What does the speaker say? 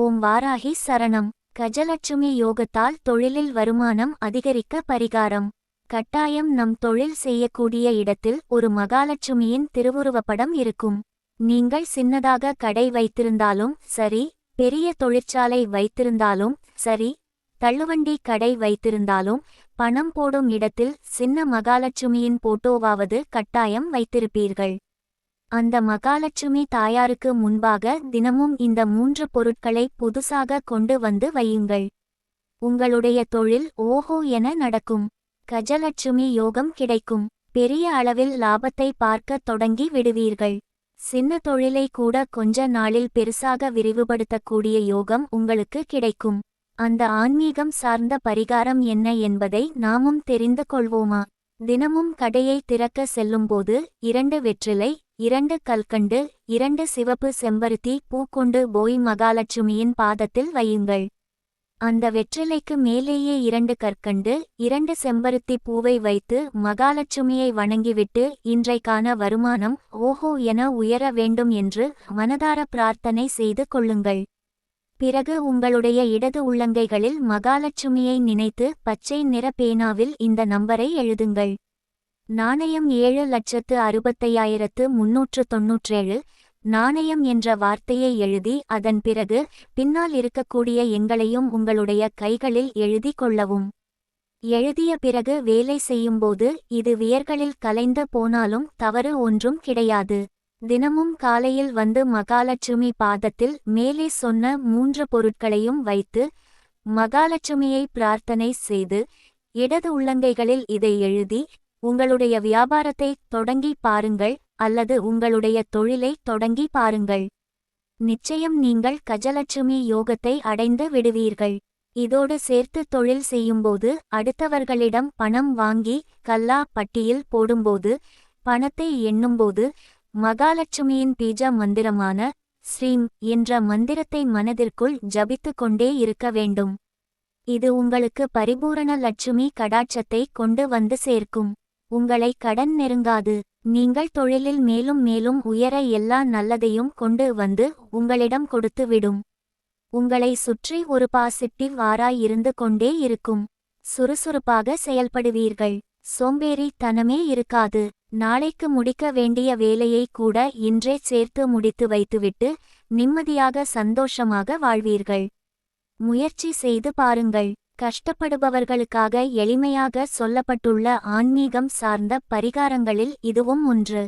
ஓம் வாராகி சரணம். கஜலட்சுமி யோகத்தால் தொழிலில் வருமானம் அதிகரிக்க பரிகாரம். கட்டாயம் நம் தொழில் செய்யக்கூடிய இடத்தில் ஒரு மகாலட்சுமியின் திருவுருவப்படம் இருக்கும். நீங்கள் சின்னதாக கடை வைத்திருந்தாலும் சரி, பெரிய தொழிற்சாலை வைத்திருந்தாலும் சரி, தள்ளுவண்டி கடை வைத்திருந்தாலும் பணம் போடும் இடத்தில் சின்ன மகாலட்சுமியின் போட்டோவாவது கட்டாயம் வைத்திருப்பீர்கள். அந்த மகாலட்சுமி தாயாருக்கு முன்பாக தினமும் இந்த 3 பொருட்களை புதுசாக கொண்டு வந்து வையுங்கள். உங்களுடைய தொழில் ஓஹோ என நடக்கும். கஜலட்சுமி யோகம் கிடைக்கும். பெரிய அளவில் லாபத்தை பார்க்க தொடங்கி விடுவீர்கள். சின்ன தொழிலை கூட கொஞ்ச நாளில் பெருசாக விரிவுபடுத்தக்கூடிய யோகம் உங்களுக்கு கிடைக்கும். அந்த ஆன்மீகம் சார்ந்த பரிகாரம் என்ன என்பதை நாமும் தெரிந்து கொள்வோமா? தினமும் கடையை திறக்க செல்லும்போது 2 வெற்றிலை, 2 கல்கண்டு, 2 சிவப்பு செம்பருத்தி பூ கொண்டு போய் மகாலட்சுமியின் பாதத்தில் வையுங்கள். அந்த வெற்றிலைக்கு மேலேயே 2 கற்கண்டு, 2 செம்பருத்தி பூவை வைத்து மகாலட்சுமியை வணங்கிவிட்டு இன்றைக்கான வருமானம் ஓஹோ என உயர வேண்டும் என்று மனதார பிரார்த்தனை செய்து கொள்ளுங்கள். பிறகு உங்களுடைய இடது உள்ளங்கைகளில் மகாலட்சுமியை நினைத்து பச்சை நிற பேனாவில் இந்த நம்பரை எழுதுங்கள். நாணயம் 7,65,397. நாணயம் என்ற வார்த்தையை எழுதி அதன் பிறகு பின்னால் இருக்கக்கூடிய எண்களையும் உங்களுடைய கைகளில் எழுதி கொள்ளவும். எழுதிய பிறகு வேலை செய்யும்போது இது வியர்களில் கலைந்து போனாலும் தவறு ஒன்றும் கிடையாது. தினமும் காலையில் வந்து மகாலட்சுமி பாதத்தில் மேலே சொன்ன 3 பொருட்களையும் வைத்து மகாலட்சுமியை பிரார்த்தனை செய்து இடது உள்ளங்கைகளில் இதை எழுதி உங்களுடைய வியாபாரத்தை தொடங்கி பாருங்கள் அல்லது உங்களுடைய தொழிலை தொடங்கி பாருங்கள். நிச்சயம் நீங்கள் கஜலட்சுமி யோகத்தை அடைந்து விடுவீர்கள். இதோடு சேர்த்து தொழில் செய்யும்போது அடுத்தவர்களிடம் பணம் வாங்கி கல்லா பட்டியில் போடும்போது பணத்தை எண்ணும்போது மகாலட்சுமியின் பீஜ மந்திரமான ஸ்ரீம் என்ற மந்திரத்தை மனதிற்குள் ஜபித்து கொண்டே இருக்க வேண்டும். இது உங்களுக்கு பரிபூரண லட்சுமி கடாட்சத்தை கொண்டு வந்து சேர்க்கும். உங்களை கடன் நெருங்காது. நீங்கள் தொழிலில் மேலும் மேலும் உயர எல்லா நல்லதையும் கொண்டு வந்து உங்களிடம் கொடுத்து விடும். உங்களை சுற்றி ஒரு பாசிட்டிவ் ஆராய் இருந்து கொண்டே இருக்கும். சுறுசுறுப்பாக செயல்படுவீர்கள். சோம்பேறி தனமே இருக்காது. நாளைக்கு முடிக்க வேண்டிய வேலையை கூட இன்றே சேர்த்து முடித்து வைத்துவிட்டு நிம்மதியாக சந்தோஷமாக வாழ்வீர்கள். முயற்சி செய்து பாருங்கள். கஷ்டப்படுபவர்களுக்காக எளிமையாக சொல்லப்பட்டுள்ள ஆன்மீகம் சார்ந்த பரிகாரங்களில் இதுவும் ஒன்று.